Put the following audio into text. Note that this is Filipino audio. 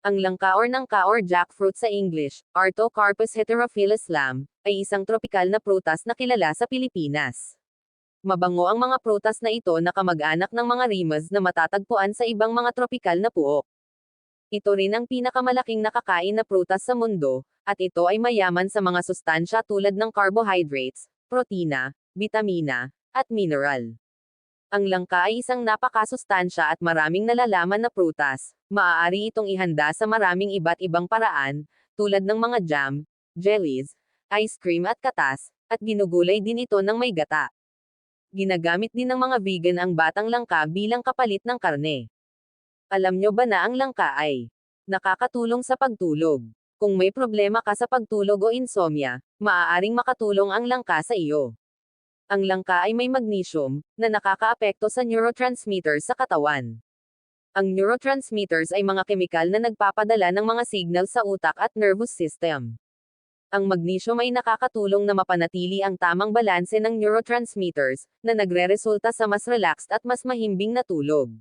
Ang langka or nangka or jackfruit sa English, Artocarpus heterophyllus lam, ay isang tropikal na prutas na kilala sa Pilipinas. Mabango ang mga prutas na ito na kamag-anak ng mga rimas na matatagpuan sa ibang mga tropikal na puok. Ito rin ang pinakamalaking nakakain na prutas sa mundo, at ito ay mayaman sa mga sustansya tulad ng carbohydrates, protina, bitamina, at mineral. Ang langka ay isang napakasustansya at maraming nalalaman na prutas. Maaari itong ihanda sa maraming iba't ibang paraan, tulad ng mga jam, jellies, ice cream at katas, at ginugulay din ito ng may gata. Ginagamit din ng mga vegan ang batang langka bilang kapalit ng karne. Alam nyo ba na ang langka ay nakakatulong sa pagtulog? Kung may problema ka sa pagtulog o insomnia, maaaring makatulong ang langka sa iyo. Ang langka ay may magnesium, na nakakaapekto sa neurotransmitters sa katawan. Ang neurotransmitters ay mga kemikal na nagpapadala ng mga signal sa utak at nervous system. Ang magnesium ay nakakatulong na mapanatili ang tamang balanse ng neurotransmitters, na nagreresulta sa mas relaxed at mas mahimbing na tulog.